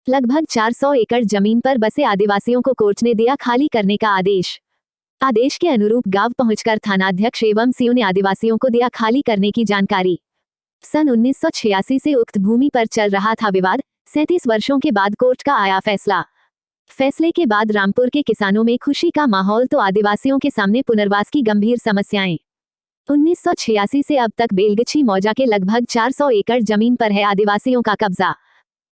लगभग 400 एकड़ जमीन पर बसे आदिवासियों को कोर्ट ने दिया खाली करने का आदेश। आदेश के अनुरूप गांव पहुंचकर थानाध्यक्ष एवं सीओ ने आदिवासियों को दिया खाली करने की जानकारी। सन 1986 से उक्त भूमि पर चल रहा था विवाद। 37 वर्षों के बाद कोर्ट का आया फैसला। फैसले के बाद रामपुर के किसानों में खुशी का माहौल तो आदिवासियों के सामने पुनर्वास की गंभीर समस्याएं। 1986 से अब तक बेलगछी मौजा के लगभग 400 एकड़ जमीन पर है आदिवासियों का कब्जा।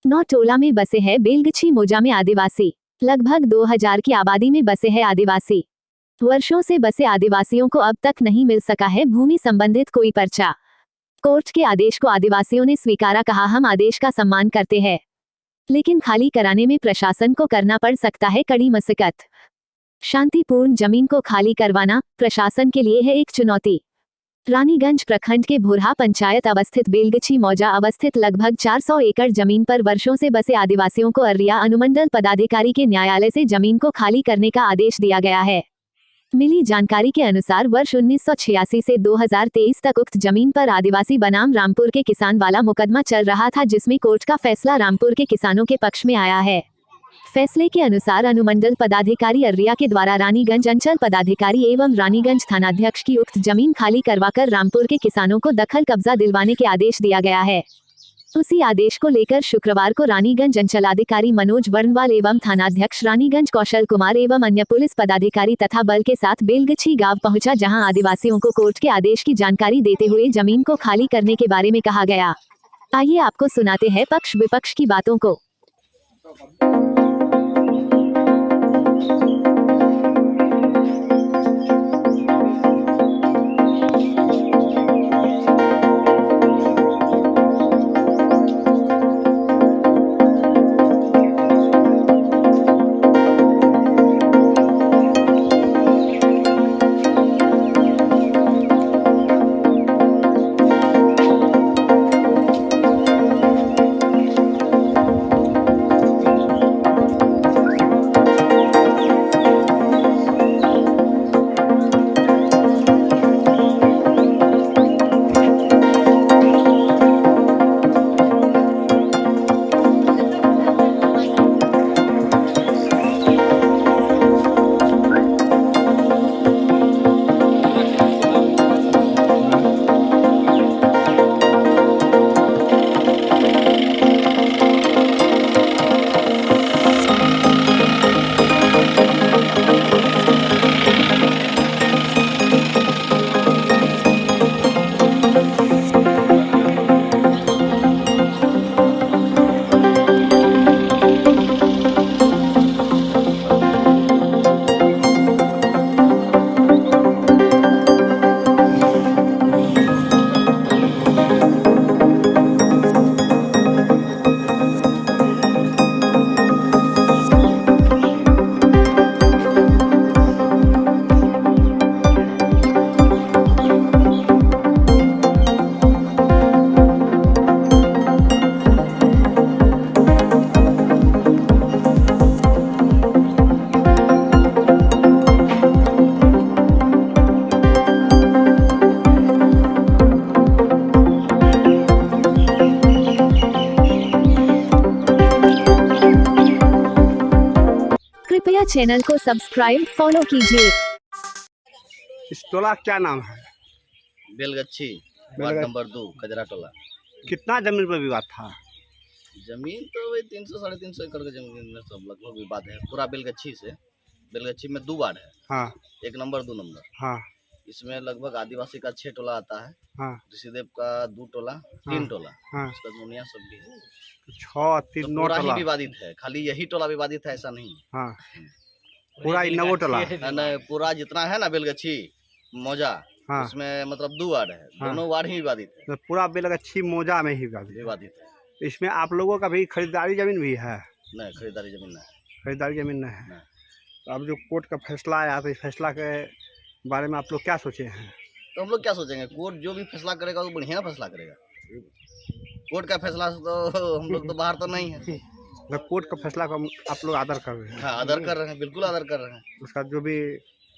9 टोला में बसे हैं बेलगछी मौजा में आदिवासी। लगभग 2000 की आबादी में बसे हैं आदिवासी। वर्षों से बसे आदिवासियों को अब तक नहीं मिल सका है भूमि संबंधित कोई पर्चा। कोर्ट के आदेश को आदिवासियों ने स्वीकारा, कहा हम आदेश का सम्मान करते हैं, लेकिन खाली कराने में प्रशासन को करना पड़ सकता है कड़ी मशक्कत। शांतिपूर्ण जमीन को खाली करवाना प्रशासन के लिए है एक चुनौती। रानीगंज प्रखंड के भुरहा पंचायत अवस्थित बेलगछी मौजा अवस्थित लगभग 400 एकड़ जमीन पर वर्षों से बसे आदिवासियों को अर्रिया अनुमंडल पदाधिकारी के न्यायालय से जमीन को खाली करने का आदेश दिया गया है। मिली जानकारी के अनुसार वर्ष 1986 से 2023 तक उक्त जमीन पर आदिवासी बनाम रामपुर के किसान वाला मुकदमा चल रहा था, जिसमें कोर्ट का फैसला रामपुर के किसानों के पक्ष में आया है। फैसले के अनुसार अनुमंडल पदाधिकारी अर्रिया के द्वारा रानीगंज अंचल पदाधिकारी एवं रानीगंज थानाध्यक्ष की उक्त जमीन खाली करवाकर रामपुर के किसानों को दखल कब्जा दिलवाने के आदेश दिया गया है। उसी आदेश को लेकर शुक्रवार को रानीगंज अंचलाधिकारी मनोज वर्णवाल एवं थानाध्यक्ष रानीगंज कौशल कुमार एवं अन्य पुलिस पदाधिकारी तथा बल के साथ बेलगछी गांव पहुंचा, जहां आदिवासियों को कोर्ट के आदेश की जानकारी देते हुए जमीन को खाली करने के बारे में कहा गया। आइए आपको सुनाते हैं पक्ष विपक्ष की बातों को। कृपया चैनल को सब्सक्राइब फॉलो कीजिए। इस टोला क्या नाम है? बेलगछी, वार्ड नंबर 2, कजरा टोला। कितना जमीन पर विवाद था? जमीन तो वही 300 साढ़े 300 एकड़ के जमीन में सब लगभग विवाद है। पूरा बेलगछी से, बेलगछी में 2 वार्ड है। हाँ। 1 नंबर 2 नंबर। हाँ। इसमें लगभग आदिवासी का 6 टोला आता है। हाँ। ऋषिदेव का 2 टोला, 3 टोला। हाँ। उसका दुनिया सब भी है। 6 3 9 पूरा टोला ही विवादित है, खाली यही टोला विवादित है ऐसा नहीं। हाँ। पूरा 9 टोला है। पूरा जितना है ना बेलगछी मौजा, हाँ। उसमें मतलब 2 वार्ड है। हाँ। दोनों वार्ड ही विवादित है। तो पूरा बेलगछी मौजा में ही विवादित है। इसमें आप लोगों का भी खरीदारी जमीन भी है? नहीं, खरीदारी जमीन नहीं। खरीदारी जमीन नहीं है। नहीं। तो अब जो कोर्ट का फैसला आया, तो इस फैसला के बारे में आप लोग क्या सोचे हैं? तो हम लोग क्या सोचेंगे, कोर्ट जो भी फैसला करेगा वो बढ़िया फैसला करेगा। कोर्ट का फैसला तो हम लोग तो बाहर तो नहीं है। तो कोर्ट का फैसला को आप लोग आदर कर रहे हैं? हाँ, आदर कर रहे हैं, बिल्कुल आदर कर रहे हैं। उसका जो भी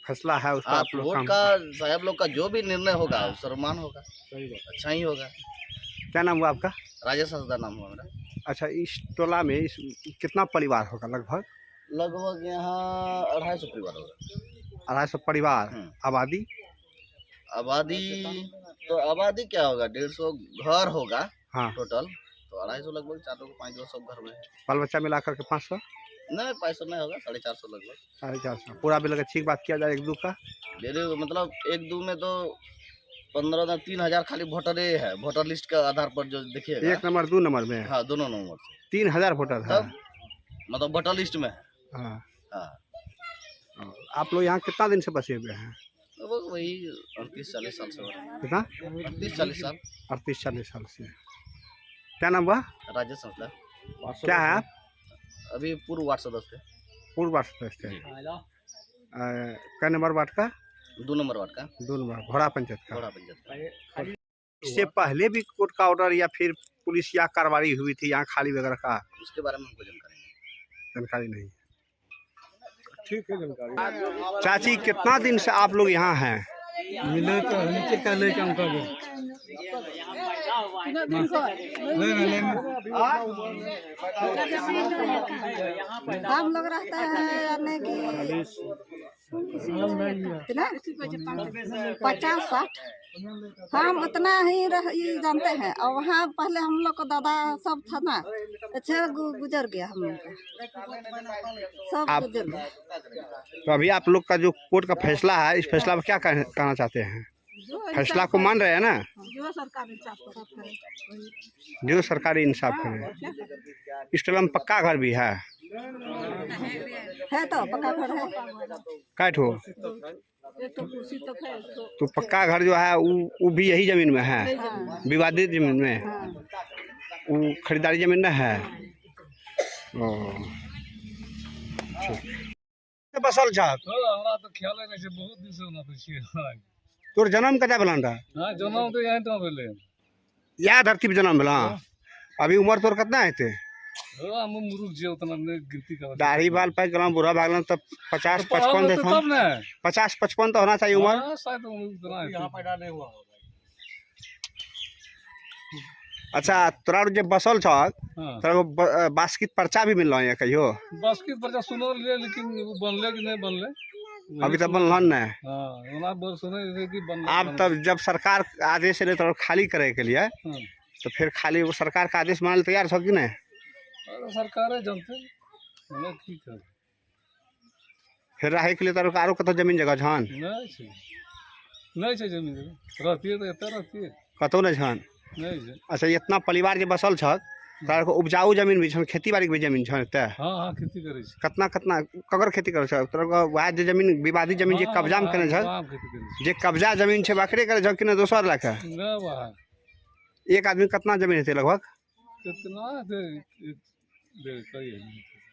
फैसला है उसका आप लोग कोर्ट का साहब लोग का जो भी निर्णय होगा वो सम्मान होगा, अच्छा ही होगा। क्या नाम हुआ आपका? राजेश हंसदा नाम हुआ मेरा। अच्छा, इस टोला में कितना परिवार होगा लगभग? लगभग यहाँ 250 परिवार होगा। 250 परिवार। आबादी? आबादी तो आबादी क्या होगा, 150 घर होगा। हाँ। टोटल तो 250 लगभग, 400-500 सब घर में है। बाल बच्चा मिलाकर के 500? नहीं 500 नहीं होगा, 450 लगभग। 450 पूरा बिल का ठीक बात किया जाए, एक दो का डेढ़ मतलब एक दो में तो 15-3 हजार खाली वोटर है, वोटर लिस्ट के आधार पर जो देखिएगा। 1 नंबर 2 नंबर में? हाँ, दोनों नंबर से 3000 वोटर है। मतलब वोटर लिस्ट में है। हाँ। हाँ। आप लोग यहाँ कितना दिन से बसे हुए हैं? लगभग वही 38-40 साल से हो रहा है। कितना? 38-40 साल। 38-40 साल से। क्या नाम हुआ? राज्य संस्था। क्या है आप? अभी पूर्व वार्ड सदस्य। पूर्व वार्ड सदस्य है। कै नंबर वार्ड का? 2 नंबर वार्ड का। 2 नंबर घोड़ा पंचायत का। घोड़ा पंचायत का। इससे पहले भी कोर्ट का ऑर्डर या फिर पुलिस या कार्रवाई हुई थी यहाँ खाली वगैरह का? उसके बारे में हमको जानकारी नहीं। ठीक है जानकारी। चाची, कितना दिन से आप लोग यहाँ हैं? मिले तो नीचे का ले काम कर हम लोग रहते हैं यानी कि 50-60 हम उतना ही जानते हैं। और वहाँ पहले हम लोग को दादा सब था ना, अच्छा गुजर गया हम लोग सब गुजर गया। तो अभी आप लोग का जो कोर्ट का फैसला है, इस फैसला पर क्या कहना चाहते हैं? फैसला को मान रहे हैं ना? जो सरकार इंसाफ करे, जो सरकारी इंसाफ करे। इस टोला में पक्का घर भी है? तो पक्का घर है। कै ठो? तो पक्का घर जो है वो भी यही जमीन में है? विवादित जमीन में? वो खरीदारी जमीन न है? बसल छा तो ख्याल है नहीं, बहुत दिन से ना तोर जन्म कदा भेलन रहा? हां, जन्म तो यहीं तो भेले। या धरती पे जन्म भेला? अभी उम्र तोर कितना हेते? हम मुरुख जे उतना ने गिनती कर। दाढ़ी बाल पाक गला बुरा भागलन तब 50-55 तो तब ना 50-55 तो होना चाहिए उम्र। हां, शायद उतना यहां पैदा नहीं हुआ। अच्छा, तोरा जब बसल छ तोरा बास्किट पर्चा भी मिलल है कहियो? बास्किट पर्चा सुनल ले, लेकिन वो बनले कि नहीं बनले अभी तक बनल न। हां, ओना बोल सुने कि बनले। अब तब जब सरकार आदेश ले तो खाली करे के लिए, तो फिर खाली वो सरकार का आदेश मानने तैयार छ कि नहीं? सरकार जानते मैं की कर। फिर रहे के लिए तो आरो कतो जमीन जगह छन? नहीं छै जमीन जगह रहती है तो एते रहती है, कतो नहीं छन? नहीं छै। अच्छा, इतना परिवार जे बसल छ तार को उपजाऊ जमीन भी छन, खेती बाड़ी के भी जमीन छन एते? हां, खेती करे छै। कितना कगर खेती करे छ? तोरा को वह जे जमीन विवादित जमीन जे कब्जा में करे छ, जे कब्जा जमीन छै बकरे करे छ कि न दोसर लाख? ना बा एक आदमी कितना जमीन हेते लगभग? कितना है?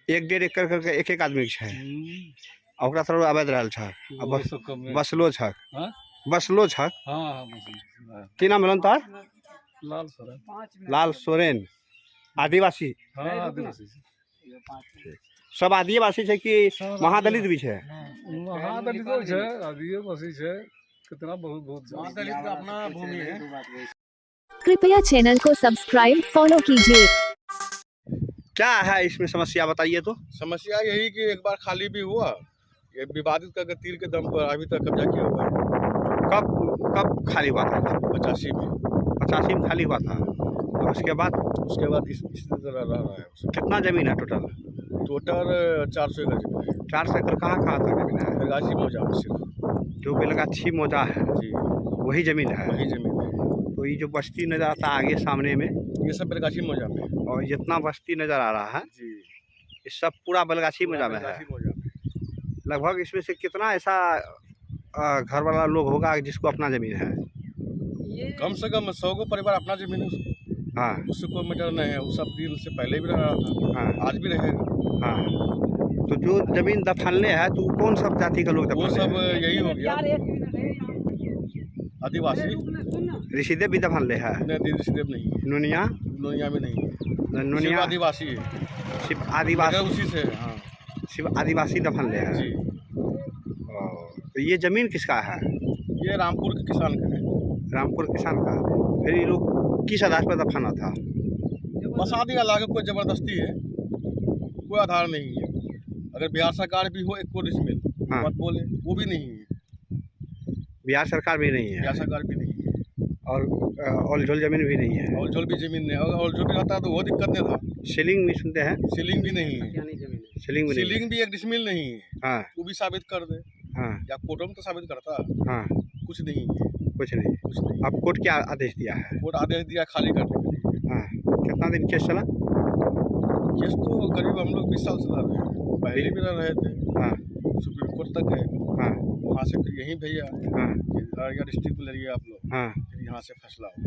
1-1.5 एकड़ करके एक आदमी के छै। ओकरा थोड़ा अवैध रहल छ, बसलो छ। हां, बसलो छ। हां, की नाम भेलन तोर? लाल सोरेन। लाल सोरेन। आदिवासी? हां, आदिवासी। सब आदिवासी छै कि महादलित भी छै? महादलित छै, आदिवासी छै। कितना बहुत महादलित का अपना भूमि है। कृपया चैनल को सब्सक्राइब फॉलो कीजिए। क्या है इसमें समस्या बताइए तो? समस्या यही कि एक बार खाली भी हुआ, ये विवादित का तीर के दम पर अभी तक कब्जा किया हुआ है। कब खाली हुआ था? 85 में। 85 में खाली हुआ था। और उसके बाद इस तरह रह रहा है। कितना जमीन है टोटल? 400 एकड़ जमीन है। 400 एकड़ कहाँ था जमीन है? बेलगाछी मौजा में सिर्फ जो बेलगाछी मौजा है जी, वही जमीन है? वही जमीन है। तो ये जो बस्ती नजर आता है आगे सामने में, ये सब बेलगाछी मौजा में। और जितना बस्ती नजर आ रहा है जी, ये सब पूरा बेलगाछी मौजा में है। बेलगाछी मौजा में। लगभग इसमें से कितना ऐसा घर वाला लोग होगा जिसको अपना जमीन है? कम से कम 100 को परिवार अपना जमीन है। हाँ, उससे कोई मैटर नहीं है। वो सब दिन से पहले भी रह रहा था। हाँ, आज भी रहेगा। हाँ। तो जो जमीन दफनले है तो कौन सब जाति का लोग वो दफनले सब है? यही हो गया, आदिवासी। ऋषिदेव भी दफनले है? नहीं, ऋषिदेव नहीं है। नुनिया? नुनिया में नहीं है। नुनिया आदिवासी है। सिर्फ आदिवासी? उसी से। हाँ सिर्फ आदिवासी दफनले है जी। तो ये जमीन किसका है? ये रामपुर के किसान का है। रामपुर किसान का। फिर ये लोग किस आधार पर दफना था? बसा दिया लाके, कोई जबरदस्ती है, कोई आधार नहीं है। अगर बिहार सरकार भी हो 1 डिसमिल हाँ। मत बोले, वो भी नहीं है। बिहार सरकार भी नहीं है बिहार सरकार भी नहीं है और ओलझोल जमीन भी नहीं है। और झोल भी जमीन नहीं। अगर और झोल भी रहता तो वो दिक्कत नहीं था। सीलिंग भी सुनते हैं, सीलिंग भी नहीं है। सीलिंग भी नहीं है। सीलिंग भी 1 डिसमिल नहीं है। हाँ वो भी साबित कर दे, हाँ या कोर्ट में तो साबित करता। हाँ, कुछ नहीं है, कुछ नहीं। कुछ नहीं। अब कोर्ट क्या आदेश दिया है? कोर्ट आदेश दिया खाली करने के लिए। हाँ, कितना दिन केस चला? केस तो करीब हम लोग 20 साल से लड़ रहे हैं। पहले भी लड़ रहे थे, हाँ सुप्रीम कोर्ट तक गए, हाँ वहाँ से फिर यहीं भैया हाँ अररिया डिस्ट्रिक्ट में लड़िए आप लोग, हाँ, फिर यहाँ से फैसला हुआ।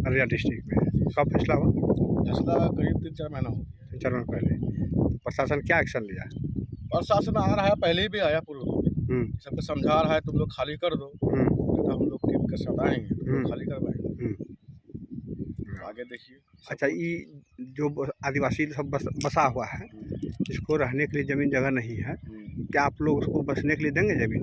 अररिया डिस्ट्रिक्ट में कब फैसला हुआ? फैसला करीब 3-4 महीना हो गया। 4 महीने पहले। तो प्रशासन क्या एक्शन लिया? प्रशासन आ रहा है, पहले भी आया पूर्व में, सबको समझा रहा है तुम लोग खाली कर दो, नहीं तो हम लोग टीम के साथ आएंगे, तुम लोग खाली करवाएंगे। आगे देखिए। अच्छा, ये जो आदिवासी सब बसा हुआ है, जिसको रहने के लिए ज़मीन जगह नहीं है, क्या आप लोग उसको बसने के लिए देंगे ज़मीन?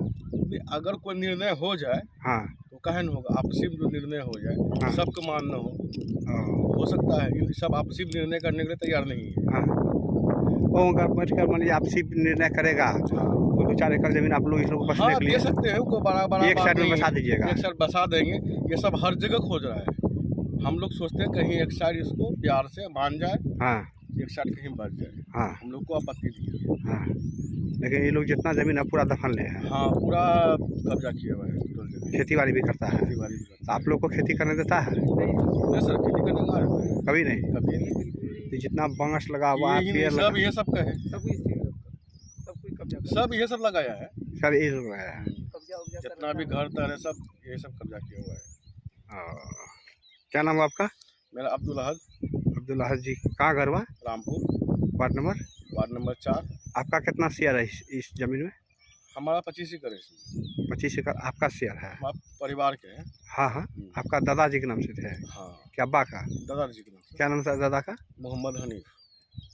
अगर कोई निर्णय हो जाए हाँ तो कहे न होगा, आपसी में जो निर्णय हो जाए, हाँ। सबको मानना हो सकता है। इन सब आपसी में निर्णय करने के लिए तैयार नहीं है। हाँ, वो अगर बैठ कर मान लीजिए आपसी निर्णय करेगा तो 2-4 एकड़ ज़मीन आप लोग इस लोग बसने हाँ, के दे लिए सकते हैं, कोई बड़ा एक साइड में बसा दीजिएगा। एक साइड बसा देंगे। ये सब हर जगह खोज रहा है। हम लोग सोचते हैं कहीं एक साइड इसको प्यार से मान जाए, हाँ एक साइड कहीं बच जाए। हाँ हम लोग को आपत्ति नहीं है। हाँ, लेकिन ये लोग जितना ज़मीन है पूरा दफन ले है। हाँ, पूरा कब्जा किया हुआ है टोटल जगह। खेती बाड़ी भी करता है, खेती बाड़ी भी करता तो आप लोग को खेती करने देता है? है सर, खेती करने का है कभी नहीं। कभी नहीं। तो जितना बांस लगा हुआ है, यही पेड़ नहीं, लगा, सब ये सब का है, सब ये सब लगाया है। सब ये लोग है। जितना भी घर तर है सब ये सब कब्जा किया हुआ है। क्या नाम है आपका? मेरा अब्दुल अहद, अब्दुल अहद जी। कहाँ घर हुआ? Rampur, ward number 4। आपका कितना शेयर है इस जमीन में? हमारा 25 एकड़ है इसमें। 25 एकड़ आपका शेयर है? हमारे परिवार के हैं। हाँ हाँ, आपका दादाजी के नाम से थे? हाँ, क्या अब्बा का? दादाजी के नाम से। क्या नाम था दादा का? मोहम्मद हनीफ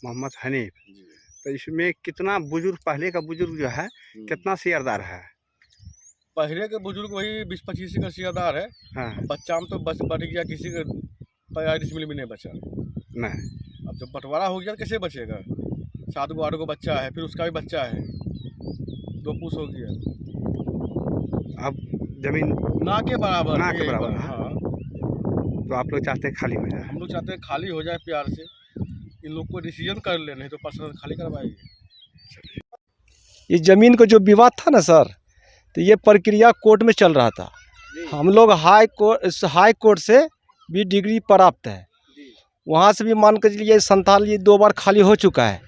मोहम्मद हनीफ। जी। तो इसमें कितना बुजुर्ग, पहले का बुजुर्ग जो है कितना शेयरदार है? पहले के बुजुर्ग वही 20-25 का शेयरदार है। हाँ बच्चा में तो बच बढ़ गया, किसी का 50 डिसमिल भी नहीं बचा। नहीं। अब जब बंटवारा हो गया तो कैसे बचेगा? 7 गो 8 गो बच्चा है, फिर उसका भी बच्चा है, 2 पूस हो गया। अब जमीन ना के बराबर, ना के यही बराबर, बात। हाँ, तो आप लोग चाहते हैं खाली हो जाए? हम लोग चाहते हैं खाली हो जाए प्यार से। इन लोग को डिसीजन कर ले, नहीं तो प्रशासन खाली करवाएगी। इस ज़मीन का जो विवाद था ना सर, तो ये प्रक्रिया कोर्ट में चल रहा था। हम लोग हाई कोर्ट से भी डिग्री प्राप्त है, वहाँ से भी मान के चलिए संथाल ये 2 बार खाली हो चुका है।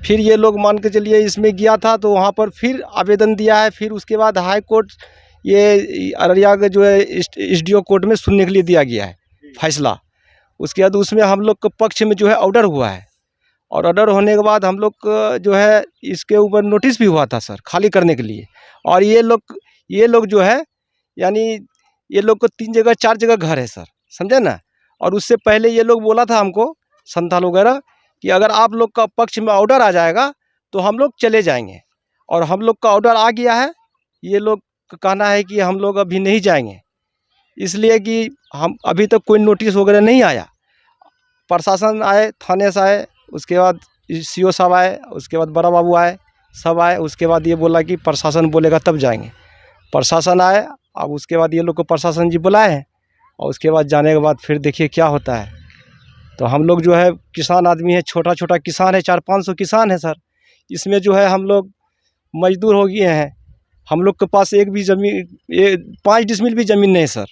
फिर ये लोग मान के चलिए इसमें गया था तो वहाँ पर फिर आवेदन दिया है। फिर उसके बाद हाई कोर्ट ये अररिया का जो है एसडीओ कोर्ट में सुनने के लिए दिया गया है फैसला। उसके बाद उसमें हम लोग के पक्ष में जो है ऑर्डर हुआ है, और ऑर्डर होने के बाद हम लोग जो है इसके ऊपर नोटिस भी हुआ था सर खाली करने के लिए। और ये लोग जो है यानी ये लोग को 3 जगह 4 जगह घर है सर, समझे ना। और उससे पहले ये लोग बोला था हमको संथाल वगैरह कि अगर आप लोग का पक्ष में ऑर्डर आ जाएगा तो हम लोग चले जाएंगे। और हम लोग का ऑर्डर आ गया है, ये लोग का कहना है कि हम लोग अभी नहीं जाएंगे, इसलिए कि हम अभी तक कोई नोटिस वगैरह नहीं आया। प्रशासन आए, थाने से आए, उसके बाद सीओ साहब आए, उसके बाद बड़ा बाबू आए, सब आए। उसके बाद ये बोला कि प्रशासन बोलेगा तब जाएंगे। प्रशासन आए, अब उसके बाद ये लोग को प्रशासन जी बुलाए हैं, और उसके बाद जाने के बाद फिर देखिए क्या होता है। तो हम लोग जो है किसान आदमी है, छोटा छोटा किसान है, 400-500 किसान है सर। इसमें जो है हम लोग मजदूर हो गए हैं। हम लोग के पास एक भी ज़मीन 5 डिसमिल भी ज़मीन नहीं सर।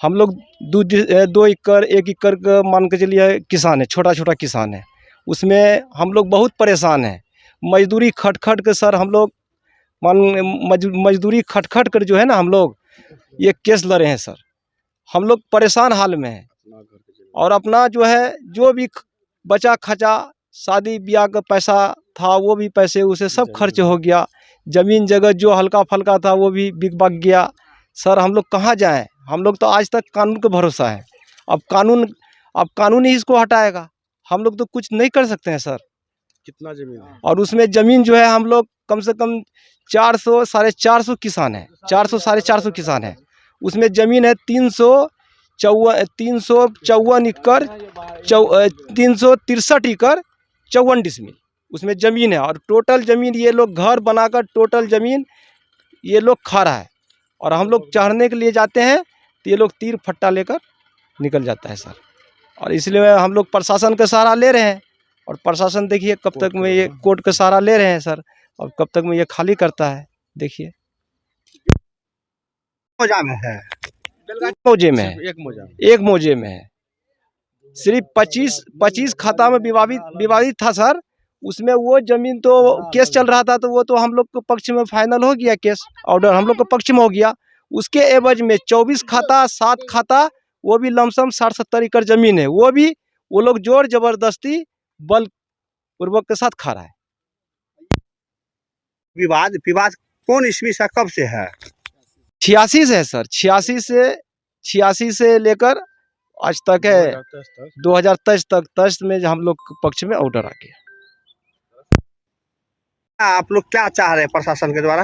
हम लोग 2 एकड़ 1 एकड़ का मान के चलिए किसान है, छोटा छोटा किसान है। उसमें हम लोग बहुत परेशान हैं। मजदूरी खट खट के सर हम लोग मजदूरी खट खट कर जो है ना हम लोग ये केस लड़े हैं सर। हम लोग परेशान हाल में हैं, और अपना जो है जो भी बचा खचा शादी ब्याह का पैसा था वो भी पैसे उसे सब खर्च हो गया। ज़मीन जगह जो हल्का फल्का था वो भी बिक बक गया सर। हम लोग कहाँ जाएं? हम लोग तो आज तक कानून के भरोसा है। अब कानून ही इसको हटाएगा, हम लोग तो कुछ नहीं कर सकते हैं सर। कितना जमीन है? और उसमें ज़मीन जो है हम लोग कम से कम 400-450 किसान है, 400-450 किसान है। उसमें ज़मीन है 354 एकड़ 363 एकड़ 54 डिसमिल उसमें ज़मीन है। और टोटल ज़मीन ये लोग घर बनाकर टोटल ज़मीन ये लोग खा रहा है। और हम लोग चढ़ने के लिए जाते हैं तो ये लोग तीर फट्टा लेकर निकल जाता है सर। और इसलिए हम लोग प्रशासन का सहारा ले रहे हैं। और प्रशासन देखिए कब तक में ये कोर्ट का सहारा ले रहे हैं सर, और कब तक में ये खाली करता है। देखिए मौजा में है, मौजे में है, एक मौजे में है। सिर्फ 25 खाता में विवादित था सर। उसमें वो जमीन तो केस चल रहा था, तो वो तो हम लोग के पक्ष में फाइनल हो गया, केस ऑर्डर हम लोग के पक्ष में हो गया। उसके एवज में 24 खाता 7 खाता वो भी लमसम 60-70 एकड़ जमीन है, वो लोग जोर जबरदस्ती बल पूर्वक के साथ खा रहा है। विवाद कौन ईस्वी से कब से है? 86 से है सर, 86 से लेकर आज तक है 2023 तक। 23 में हम लोग के पक्ष में ऑर्डर आ गया। आप लोग क्या चाह रहे हैं प्रशासन के द्वारा?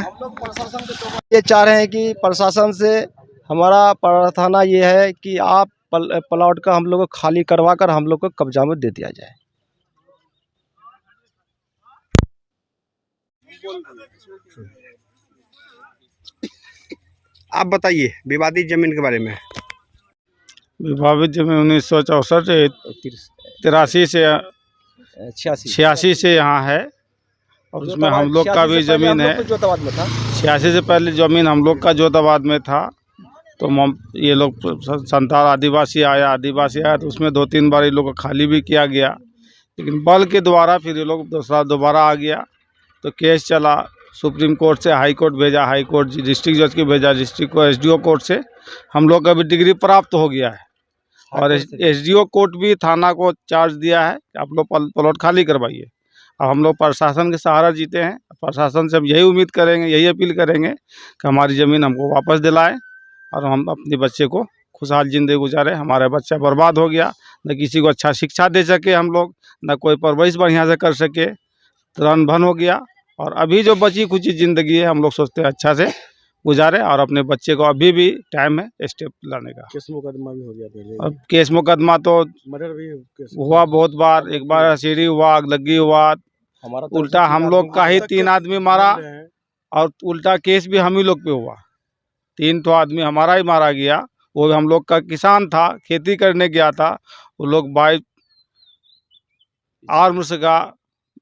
ये चाह रहे हैं कि प्रशासन से हमारा प्रार्थना ये है कि आप प्लॉट का हम लोग को खाली करवा कर हम लोग को कब्जा में दे दिया जाए। आप बताइए विवादित जमीन के बारे में। विभाजित जमीन 1964-83 से 86 से यहाँ है। और उसमें हम लोग का भी ज़मीन है। 86 से पहले ज़मीन हम लोग का जोताबाद में था। तो ये लोग संताल आदिवासी आया तो उसमें 2-3 बार ये लोग को खाली भी किया गया, लेकिन बल के द्वारा फिर ये लोग दोबारा आ गया। तो केस चला, सुप्रीम कोर्ट से हाई कोर्ट भेजा, हाई कोर्ट डिस्ट्रिक्ट जज के भेजा, डिस्ट्रिक्ट को एसडीओ कोर्ट से हम लोग का भी डिग्री प्राप्त हो गया है। और एसडीओ कोर्ट भी थाना को चार्ज दिया है कि आप लोग प्लॉट खाली करवाइए। अब हम लोग प्रशासन के सहारा जीते हैं। प्रशासन से हम यही उम्मीद करेंगे, यही अपील करेंगे कि हमारी ज़मीन हमको वापस दिलाएं और हम अपने बच्चे को खुशहाल ज़िंदगी गुजारे। हमारा बच्चा बर्बाद हो गया, न किसी को अच्छा शिक्षा दे सके हम लोग, न कोई परवरिश बढ़िया से कर सके, तुरंत भन हो गया। और अभी जो बची खुची ज़िंदगी है हम लोग सोचते हैं अच्छा से गुजारे। और अपने बच्चे को अभी भी टाइम है स्टेप लाने का। केस मुकदमा भी हो गया पहले। अब केस मुकदमा तो मर्डर भी हुआ बहुत बार, एक बार हसीरी हुआ, आगलगी हुआ, उल्टा हम लोग का ही 3 आदमी मारा और उल्टा केस भी हम ही लोग पे हुआ। 3 तो आदमी हमारा ही मारा गया। वो हम लोग का किसान था, खेती करने गया था। वो लोग बाई आर्म्स का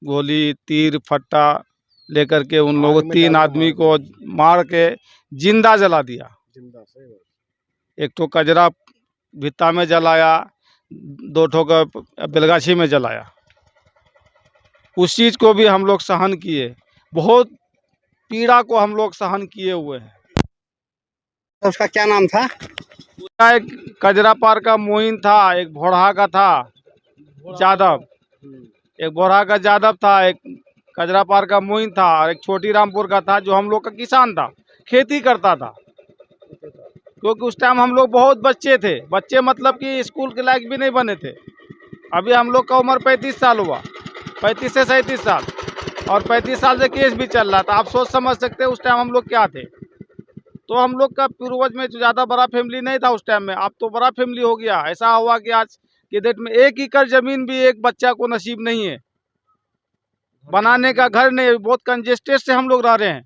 गोली तीर फट्टा लेकर के उन लोगों 3 आदमी को मार के जिंदा जला दिया। एक तो कजरा भित्ता में जलाया, 2 ठो का बेलगाछी में जलाया। उस चीज़ को भी हम लोग सहन किए, बहुत पीड़ा को हम लोग सहन किए हुए हैं। तो उसका क्या नाम था? एक कजरापार का मोइन था, एक भोरहा का था जादव, एक भोरहा का जादव था, एक कजरापार का मोइन था, और एक छोटी रामपुर का था जो हम लोग का किसान था, खेती करता था। क्योंकि उस टाइम हम लोग बहुत बच्चे थे, बच्चे मतलब कि स्कूल के लायक भी नहीं बने थे। अभी हम लोग का उम्र 35 साल हुआ, 35 से 37 साल, और 35 साल से केस भी चल रहा था। आप सोच समझ सकते हैं उस टाइम हम लोग क्या थे। तो हम लोग का पूर्वज में ज़्यादा बड़ा फैमिली नहीं था उस टाइम में, अब तो बड़ा फैमिली हो गया। ऐसा हुआ कि आज की डेट में 1 एकड़ ज़मीन भी एक बच्चा को नसीब नहीं है, बनाने का घर नहीं, बहुत कंजेस्टेड से हम लोग रह रहे हैं।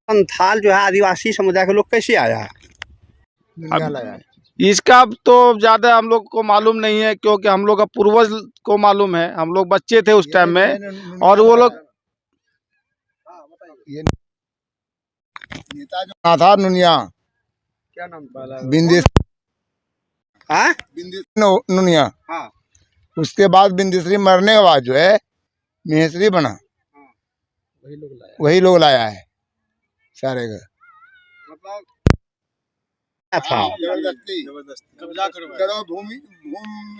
संथाल जो है आदिवासी समुदाय के लोग कैसे आया है? इसका तो ज़्यादा हम लोग को मालूम नहीं है, क्योंकि हम लोग का पूर्वज को मालूम है। हम लोग बच्चे थे उस टाइम में, और वो लोग नेता जो था नुनिया, क्या नाम था? बिंदिस हाँ? नुनिया। हाँ। उसके बाद बिंदिसरी मरने के बाद जो है मिहेसरी बना, वही लोग लाया है सारे का। मतलब था जबरदस्ती करो, भूमि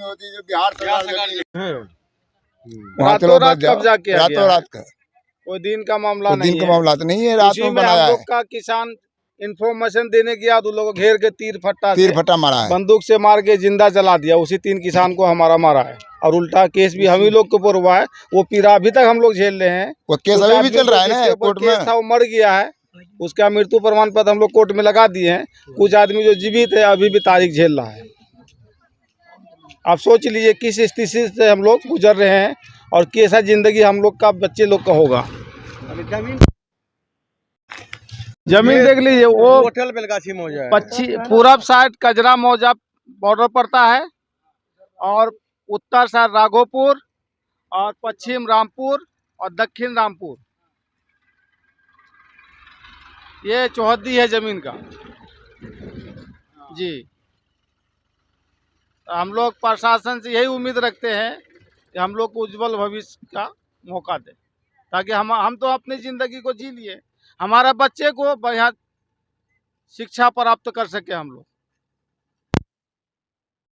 होती जो बिहार सरकार वहाँ चलो रात कब्जा किया गया रातों रात का, कोई दिन का मामला कोई नहीं दिन का है। मामला तो नहीं है, रात उसी में में बनाया हम लोग है, का किसान इन्फॉर्मेशन देने गया तो लोग घेर के तीर फट्टा मारा है, बंदूक से मार के जिंदा जला दिया। उसी 3 किसान को हमारा मारा है, और उल्टा केस भी हम ही लोग के ऊपर हुआ है। वो पीड़ा अभी तक हम लोग झेल रहे हैं। वो केस अभी भी चल रहा है ना कोर्ट में। केस था, वो मर गया है, उसका मृत्यु प्रमाण पत्र हम लोग कोर्ट में लगा दिए हैं। कुछ आदमी जो जीवित है अभी भी तारीख झेल रहा है। आप सोच लीजिए किस स्थिति से हम लोग गुजर रहे हैं और कैसा जिंदगी हम लोग का, बच्चे लोग का होगा। जमीन देख लीजिए, वो होटल बेलगाछी मौजा है। पूरब साइड कजरा मौजा बॉर्डर पड़ता है और उत्तर साइड राघोपुर और पश्चिम रामपुर और दक्षिण रामपुर, ये चौहद्दी है जमीन का जी। हम लोग प्रशासन से यही उम्मीद रखते हैं कि हम लोग को उज्जवल भविष्य का मौका दे, ताकि हम तो अपनी ज़िंदगी को जी लिए, हमारा बच्चे को बढ़िया शिक्षा प्राप्त कर सके हम लोग।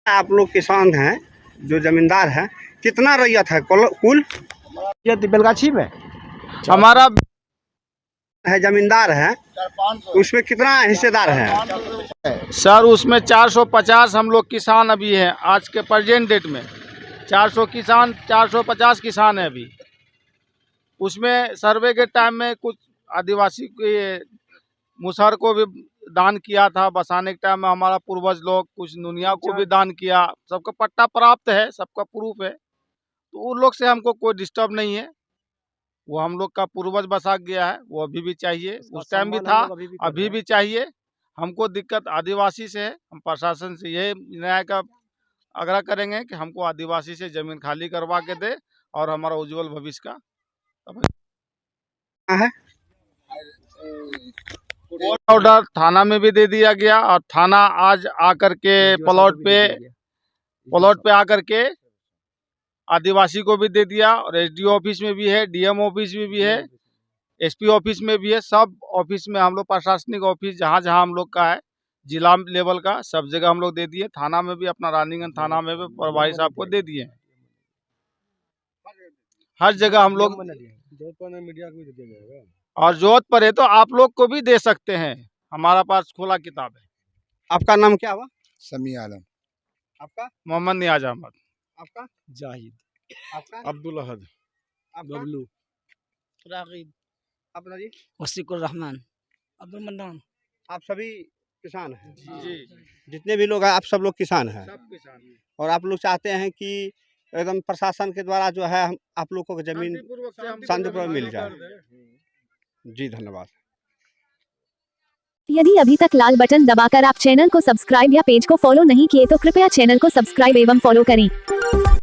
आप लोग किसान हैं जो जमींदार हैं, कितना रैयत है कुल? ये बेलगाछी में हमारा है जमींदार है, उसमें कितना हिस्सेदार है? सर उसमें 450 हम लोग किसान अभी हैं। आज के प्रेजेंट डेट में 450 किसान है अभी। उसमें सर्वे के टाइम में कुछ आदिवासी के मुसहर को भी दान किया था। बसाने के टाइम में हमारा पूर्वज लोग कुछ नुनिया को भी दान किया। सबका पट्टा प्राप्त है, सबका प्रूफ है, तो उन लोग से हमको कोई डिस्टर्ब नहीं है। वो हम लोग का पूर्वज बसा गया है, वो अभी भी चाहिए, उस टाइम भी था, अभी भी चाहिए। हमको दिक्कत आदिवासी से है। हम प्रशासन से यही न्याय का आग्रह करेंगे कि हमको आदिवासी से जमीन खाली करवा के दे और हमारा उज्जवल भविष्य का है। ऑर्डर थाना में भी दे दिया गया और थाना आज आकर के प्लॉट पे आकर के आदिवासी को भी दे दिया और एसडीओ ऑफिस में भी है, डीएम ऑफिस में भी है, एसपी ऑफिस में भी है। सब ऑफिस में हम लोग प्रशासनिक ऑफिस जहाँ हम लोग का है, जिला लेवल का, सब जगह हम लोग दे दिए। थाना में भी अपना रानीगंज थाना में भी प्रभारी साहब को दे दिए हैं। हर जगह हम लोग, और जरूरत पड़े तो आप लोग को भी दे सकते हैं, हमारा पास खुला किताब है। आपका नाम क्या हुआ? समी आलम। आपका? मोहम्मद नियाज अहमद। आपका? जाहिद। आपका? अब्दुल अहद। आपका? बबलू। रागिब। अपना जी? वसीकुर रहमान। अब्दुल मन्नान। आप सभी किसान हैं? जी। जितने भी लोग हैं आप सब लोग किसान हैं? सब किसान हैं। और आप लोग चाहते हैं कि एकदम प्रशासन के द्वारा जो है आप लोगों को जमीन शांतिपूर्वक मिल जाए। जी धन्यवाद। यदि अभी तक लाल बटन दबाकर आप चैनल को सब्सक्राइब या पेज को फॉलो नहीं किए तो कृपया चैनल को सब्सक्राइब एवं फॉलो करें।